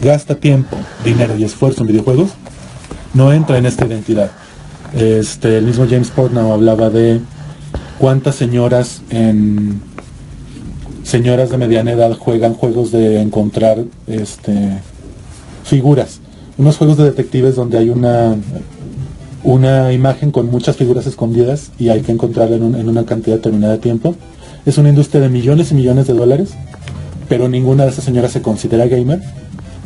gasta tiempo, dinero y esfuerzo en videojuegos, no entra en esta identidad. El mismo James Portnow hablaba de cuántas señoras de mediana edad juegan juegos de encontrar figuras, unos juegos de detectives donde hay una imagen con muchas figuras escondidas y hay que encontrarla en una cantidad determinada de tiempo. Es una industria de millones y millones de dólares, pero ninguna de esas señoras se considera gamer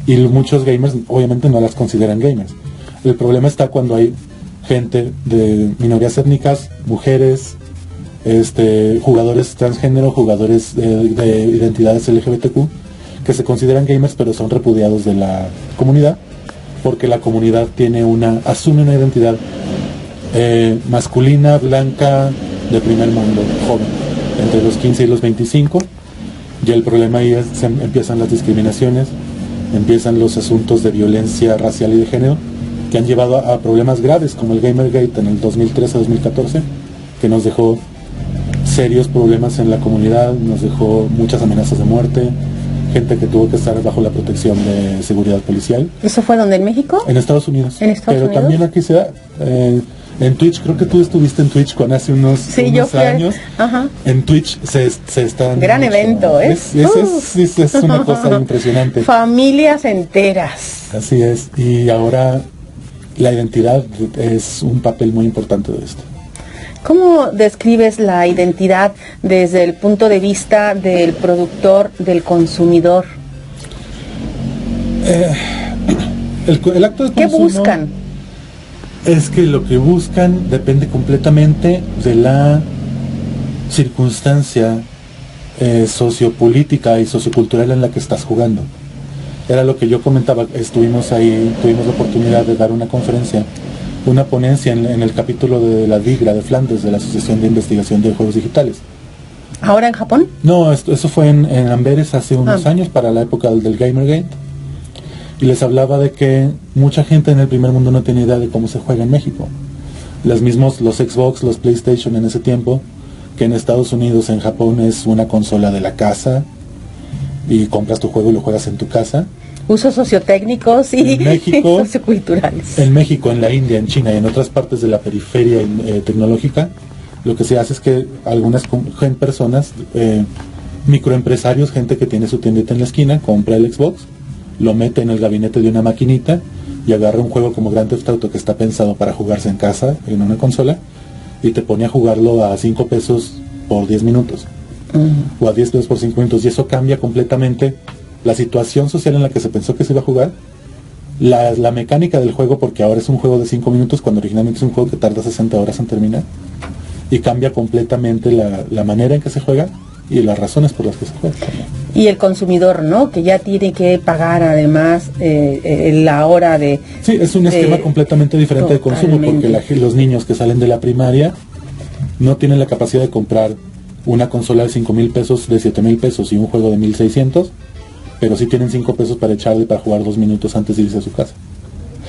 y muchos gamers obviamente no las consideran gamers. El problema está cuando hay gente de minorías étnicas, mujeres, jugadores transgénero, jugadores de identidades LGBTQ que se consideran gamers pero son repudiados de la comunidad porque la comunidad asume una identidad masculina, blanca, de primer mundo, joven, entre los 15 y los 25, y el problema ahí empiezan las discriminaciones, empiezan los asuntos de violencia racial y de género que han llevado a problemas graves como el Gamergate en el 2013-2014, que nos dejó serios problemas en la comunidad, nos dejó muchas amenazas de muerte, gente que tuvo que estar bajo la protección de seguridad policial. ¿Eso fue donde, en México? En Estados Unidos. ¿En Estados Unidos? También aquí se da. En Twitch, creo que tú estuviste en Twitch con hace unos años. Ajá. En Twitch se están... Gran evento, ¿eh? Es una cosa impresionante. Familias enteras. Así es. Y ahora la identidad es un papel muy importante de esto. ¿Cómo describes la identidad desde el punto de vista del productor, del consumidor? El acto de consumo... ¿Qué buscan? Es que lo que buscan depende completamente de la circunstancia sociopolítica y sociocultural en la que estás jugando. Era lo que yo comentaba, estuvimos ahí, tuvimos la oportunidad de dar una conferencia, una ponencia en el capítulo de la DIGRA de Flandes, de la Asociación de Investigación de Juegos Digitales. ¿Ahora en Japón? No, eso fue en Amberes hace unos años, para la época del Gamergate. Y les hablaba de que mucha gente en el primer mundo no tiene idea de cómo se juega en México. Los Xbox, los PlayStation en ese tiempo, que en Estados Unidos, en Japón es una consola de la casa, y compras tu juego y lo juegas en tu casa. Usos sociotécnicos y en México, socioculturales. En México, en la India, en China y en otras partes de la periferia tecnológica, lo que se hace es que algunas personas, microempresarios, gente que tiene su tiendita en la esquina, compra el Xbox, lo mete en el gabinete de una maquinita y agarra un juego como Grand Theft Auto que está pensado para jugarse en casa, en una consola, y te pone a jugarlo a 5 pesos por 10 minutos. O a 10 pesos por 5 minutos, y eso cambia completamente la situación social en la que se pensó que se iba a jugar, la mecánica del juego, porque ahora es un juego de 5 minutos cuando originalmente es un juego que tarda 60 horas en terminar, y cambia completamente la manera en que se juega y las razones por las que se juega. Y el consumidor, ¿no? Que ya tiene que pagar además la hora de... Sí, es un esquema completamente diferente de consumo, porque los niños que salen de la primaria no tienen la capacidad de comprar una consola de 5,000 pesos, de 7,000 pesos y un juego de 1,600, pero sí tienen 5 pesos para echarle para jugar 2 minutos antes de irse a su casa.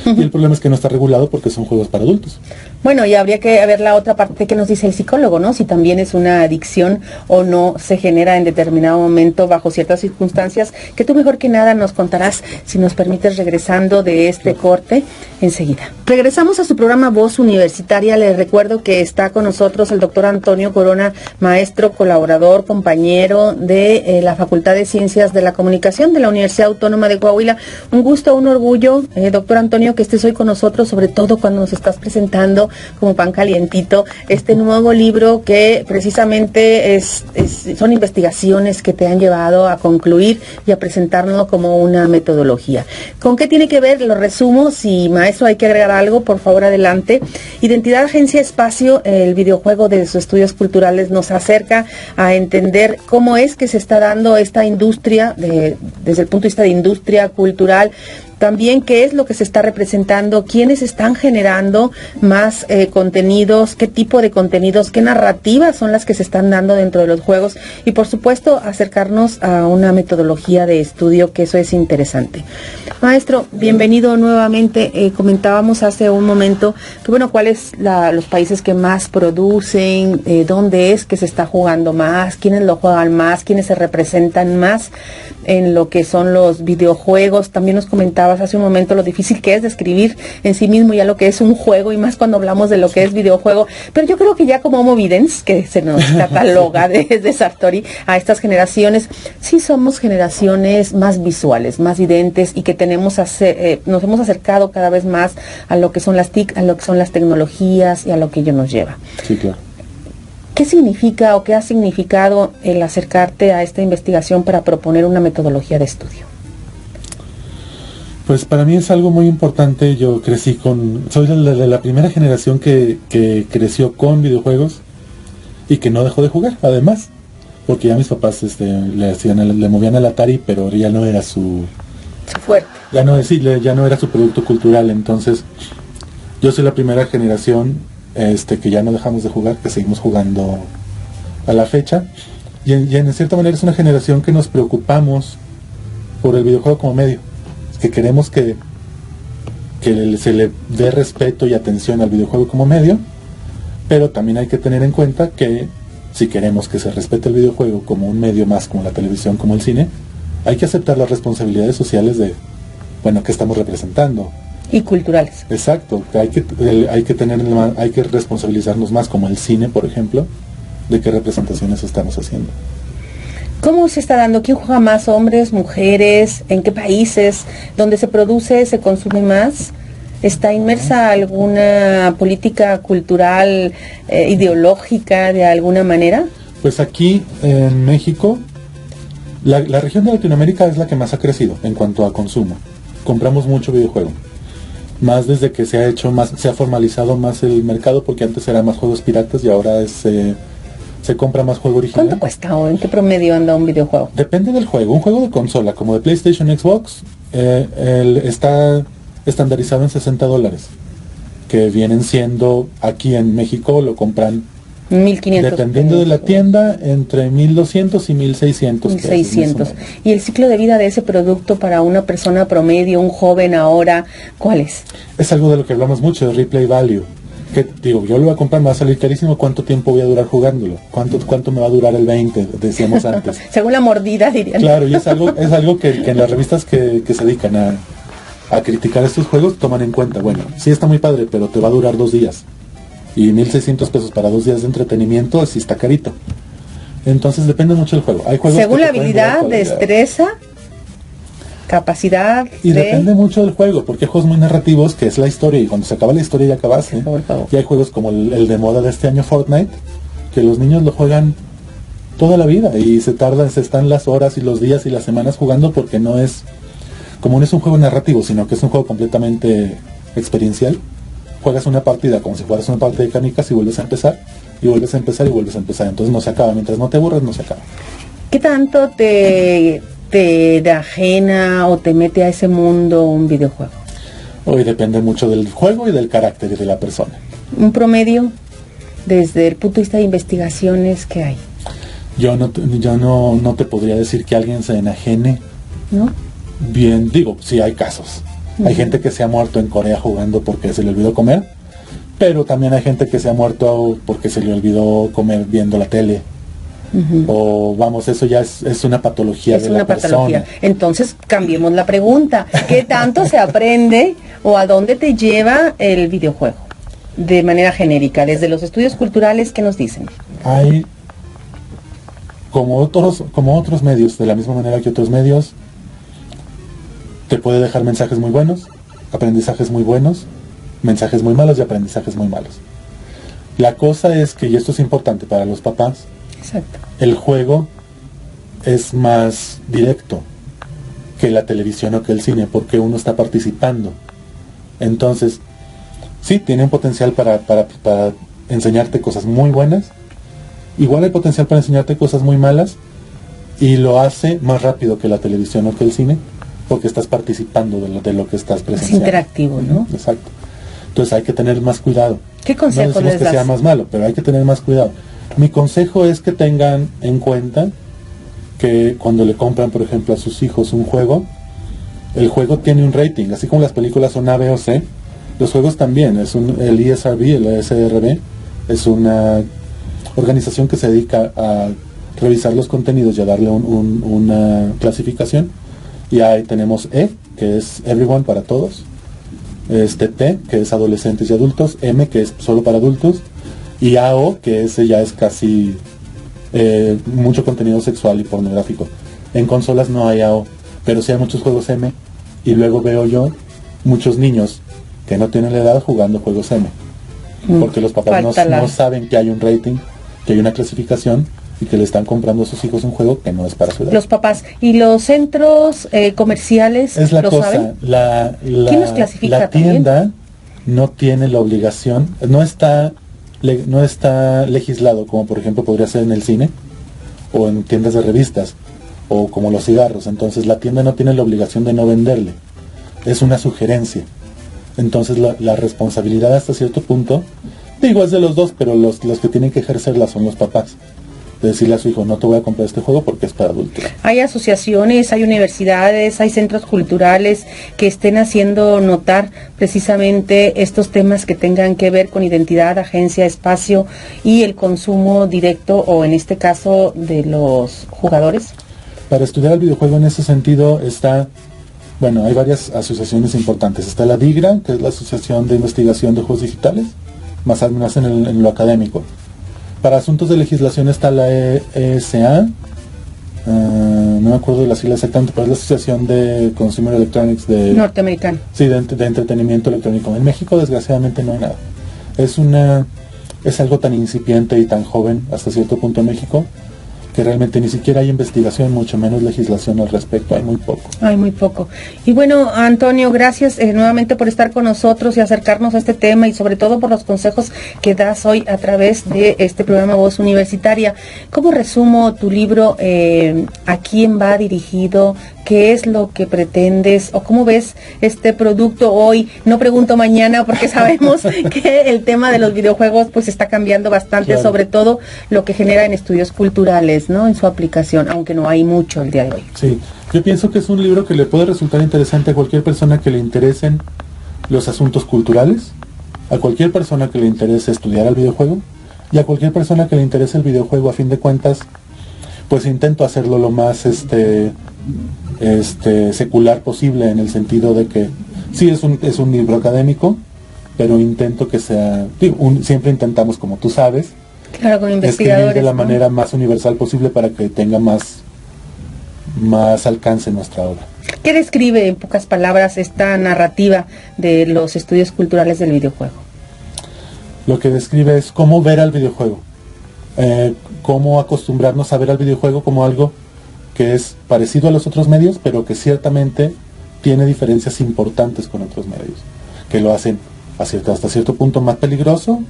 Y el problema es que no está regulado porque son juegos para adultos. Bueno, y habría que ver la otra parte que nos dice el psicólogo, ¿no? Si también es una adicción o no se genera en determinado momento bajo ciertas circunstancias, que tú mejor que nada nos contarás, si nos permites, regresando de este corte enseguida. Regresamos a su programa Voz Universitaria. Les recuerdo que está con nosotros el doctor Antonio Corona, maestro, colaborador, compañero de la Facultad de Ciencias de la Comunicación de la Universidad Autónoma de Coahuila. Un gusto, un orgullo, doctor Antonio, que estés hoy con nosotros, sobre todo cuando nos estás presentando como pan calientito este nuevo libro que precisamente son investigaciones que te han llevado a concluir y a presentarnos como una metodología. ¿Con qué tiene que ver? Lo resumo. Si, maestro, hay que agregar algo, por favor, adelante. Identidad, Agencia, Espacio, el videojuego de sus estudios culturales, nos acerca a entender cómo es que se está dando esta industria desde el punto de vista de industria cultural. También qué es lo que se está representando, quiénes están generando más contenidos, qué tipo de contenidos, qué narrativas son las que se están dando dentro de los juegos, y por supuesto acercarnos a una metodología de estudio, que eso es interesante. Maestro, bienvenido nuevamente. Comentábamos hace un momento que, bueno, cuáles los países que más producen, dónde es que se está jugando más, quiénes lo juegan más, quiénes se representan más. en lo que son los videojuegos. También nos comentabas hace un momento lo difícil que es describir en sí mismo ya lo que es un juego, y más cuando hablamos de lo que es videojuego. Pero yo creo que ya como Homo Videns, que se nos cataloga desde Sartori a estas generaciones, sí somos generaciones más visuales, más videntes, y que nos hemos acercado cada vez más a lo que son las TIC, a lo que son las tecnologías y a lo que ello nos lleva. Sí, claro. ¿Qué significa o qué ha significado el acercarte a esta investigación para proponer una metodología de estudio? Pues para mí es algo muy importante. Yo soy de la primera generación que creció con videojuegos y que no dejó de jugar, además, porque ya mis papás le movían al Atari, pero ya no era su fuerte. Ya no era su producto cultural. Entonces, yo soy la primera generación que ya no dejamos de jugar, que seguimos jugando a la fecha, y en cierta manera es una generación que nos preocupamos por el videojuego como medio, que queremos que se le dé respeto y atención al videojuego como medio, pero también hay que tener en cuenta que si queremos que se respete el videojuego como un medio más, como la televisión, como el cine, hay que aceptar las responsabilidades sociales de, que estamos representando. Y culturales. Exacto, hay que responsabilizarnos más, como el cine, por ejemplo, de qué representaciones estamos haciendo. ¿Cómo se está dando? ¿Quién juega más? ¿Hombres, mujeres? ¿En qué países? ¿Dónde se produce, se consume más? ¿Está inmersa alguna política cultural, ideológica de alguna manera? Pues aquí en México, la región de Latinoamérica es la que más ha crecido en cuanto a consumo. Compramos mucho videojuego. Más desde que se ha formalizado más el mercado, porque antes eran más juegos piratas y ahora se compra más juego original. ¿Cuánto cuesta o en qué promedio anda un videojuego? Depende del juego. Un juego de consola como de PlayStation, Xbox, está estandarizado en $60, que vienen siendo, aquí en México lo compran 1.500. Dependiendo de la tienda, entre 1.200 y 1.600 pesos. 600. ¿Y el ciclo de vida de ese producto para una persona promedio, un joven ahora, cuál es? Es algo de lo que hablamos mucho, de replay value. Que digo, yo lo voy a comprar, me va a salir carísimo, ¿cuánto tiempo voy a durar jugándolo? ¿Cuánto me va a durar el 20? Decíamos antes. Según la mordida, dirían. Claro, y es algo que en las revistas que se dedican a criticar estos juegos toman en cuenta. Bueno, sí está muy padre, pero te va a durar 2 días. Y 1.600 pesos para 2 días de entretenimiento, así está carito. Entonces depende mucho del juego. Hay juegos según la habilidad, destreza, capacidad. Y depende mucho del juego, porque hay juegos muy narrativos, que es la historia, y cuando se acaba la historia ya acabaste. Por favor. Y hay juegos como el de moda de este año, Fortnite, que los niños lo juegan toda la vida y se están las horas y los días y las semanas jugando, porque no es un juego narrativo, sino que es un juego completamente experiencial. Juegas una partida como si fueras una partida de canicas y vuelves a empezar, y vuelves a empezar, y vuelves a empezar. Entonces no se acaba. Mientras no te aburres, no se acaba. ¿Qué tanto te ajena o te mete a ese mundo un videojuego? Hoy depende mucho del juego y del carácter y de la persona. Un promedio, desde el punto de vista de investigaciones, ¿qué hay? Yo no te podría decir que alguien se enajene. ¿No? Bien, digo, sí hay casos. Hay gente que se ha muerto en Corea jugando porque se le olvidó comer, pero también hay gente que se ha muerto porque se le olvidó comer viendo la tele. O vamos, eso ya es una patología de la persona. Entonces cambiemos la pregunta. ¿Qué tanto se aprende o a dónde te lleva el videojuego? De manera genérica, desde los estudios culturales, ¿qué nos dicen? Hay, como otros medios, de la misma manera que otros medios, te puede dejar mensajes muy buenos, aprendizajes muy buenos, mensajes muy malos y aprendizajes muy malos. La cosa es que, y esto es importante para los papás, exacto, el juego es más directo que la televisión o que el cine, porque uno está participando. Entonces, sí, tiene un potencial para enseñarte cosas muy buenas, igual hay potencial para enseñarte cosas muy malas, y lo hace más rápido que la televisión o que el cine, porque estás participando de lo que estás presenciando. Es interactivo, ¿no? Exacto. Entonces hay que tener más cuidado. ¿Qué consejo no les das? Que sea más malo, pero hay que tener más cuidado. Mi consejo es que tengan en cuenta que cuando le compran, por ejemplo, a sus hijos un juego, el juego tiene un rating, así como las películas son A, B o C, los juegos también. El ESRB, el ESRB, es una organización que se dedica a revisar los contenidos y a darle una clasificación. Y ahí tenemos E, que es everyone, para todos, T, que es adolescentes y adultos, M, que es solo para adultos, y AO, que ese ya es casi mucho contenido sexual y pornográfico. En consolas no hay AO, pero sí hay muchos juegos M, y luego veo yo muchos niños que no tienen la edad jugando juegos M, porque los papás no saben que hay un rating, que hay una clasificación, y que le están comprando a sus hijos un juego que no es para su edad. Los papás. ¿Y los centros comerciales es la lo cosa, saben? ¿Quién los clasifica? La tienda también no tiene la obligación, no está legislado como por ejemplo podría ser en el cine o en tiendas de revistas o como los cigarros. Entonces la tienda no tiene la obligación de no venderle, es una sugerencia. Entonces la responsabilidad hasta cierto punto, digo, es de los dos, pero los que tienen que ejercerla son los papás, de decirle a su hijo, no te voy a comprar este juego porque es para adultos. Hay asociaciones, hay universidades, hay centros culturales que estén haciendo notar precisamente estos temas que tengan que ver con identidad, agencia, espacio y el consumo directo, o en este caso de los jugadores. Para estudiar el videojuego en ese sentido hay varias asociaciones importantes. Está la DIGRA, que es la Asociación de Investigación de Juegos Digitales, más en lo académico. Para asuntos de legislación está la ESA, no me acuerdo de la sigla exactamente, pero es la Asociación de Consumer Electronics norteamericana. Sí, de entretenimiento electrónico. En México desgraciadamente no hay nada. Es algo tan incipiente y tan joven hasta cierto punto en México, que realmente ni siquiera hay investigación, mucho menos legislación al respecto, hay muy poco. Hay muy poco. Y bueno, Antonio, gracias nuevamente por estar con nosotros y acercarnos a este tema, y sobre todo por los consejos que das hoy a través de este programa Voz Universitaria. ¿Cómo resumo tu libro? ¿A quién va dirigido? ¿Qué es lo que pretendes? ¿O cómo ves este producto hoy? No pregunto mañana porque sabemos que el tema de los videojuegos pues está cambiando bastante, claro, sobre todo lo que genera en estudios culturales, ¿no? En su aplicación, aunque no hay mucho el día de hoy. Sí, yo pienso que es un libro que le puede resultar interesante a cualquier persona que le interesen los asuntos culturales, a cualquier persona que le interese estudiar el videojuego, y a cualquier persona que le interese el videojuego. A fin de cuentas, pues intento hacerlo lo más secular posible, en el sentido de que sí es un libro académico, pero intento que sea, siempre intentamos, como tú sabes, claro, con investigadores, escribir de la manera más universal posible para que tenga más alcance nuestra obra. ¿Qué describe en pocas palabras esta narrativa de los estudios culturales del videojuego? Lo que describe es cómo ver al videojuego, cómo acostumbrarnos a ver al videojuego como algo que es parecido a los otros medios, pero que ciertamente tiene diferencias importantes con otros medios, que lo hacen hasta cierto punto más peligroso,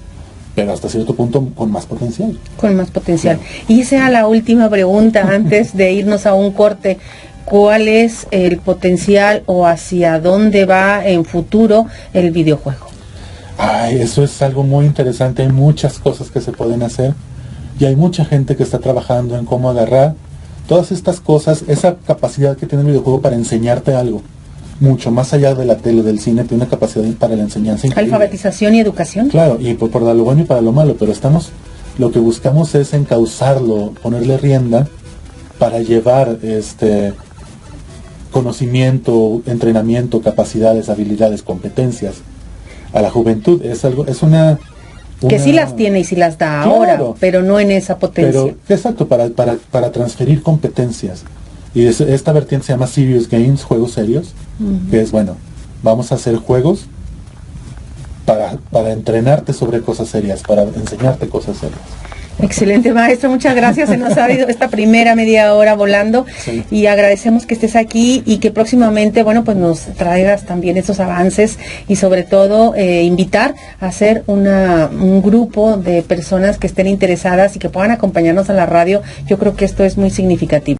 pero hasta cierto punto con más potencial. Con más potencial. Claro. Y sea la última pregunta antes de irnos a un corte. ¿Cuál es el potencial o hacia dónde va en futuro el videojuego? Eso es algo muy interesante. Hay muchas cosas que se pueden hacer y hay mucha gente que está trabajando en cómo agarrar todas estas cosas, esa capacidad que tiene el videojuego para enseñarte algo, mucho más allá de la tele, del cine, tiene una capacidad para la enseñanza increíble. Alfabetización y educación. Claro, y por lo bueno y para lo malo, pero lo que buscamos es encauzarlo, ponerle rienda para llevar conocimiento, entrenamiento, capacidades, habilidades, competencias a la juventud. Que sí las tiene y sí las da ahora, claro, pero no en esa potencia. Exacto, para transferir competencias. Y esta vertiente se llama Serious Games, juegos serios, que es, vamos a hacer juegos para entrenarte sobre cosas serias, para enseñarte cosas serias. Excelente, maestro, muchas gracias. Se nos ha ido esta primera media hora volando, sí, y agradecemos que estés aquí y que próximamente, pues nos traigas también esos avances y sobre todo invitar a hacer un grupo de personas que estén interesadas y que puedan acompañarnos a la radio. Yo creo que esto es muy significativo.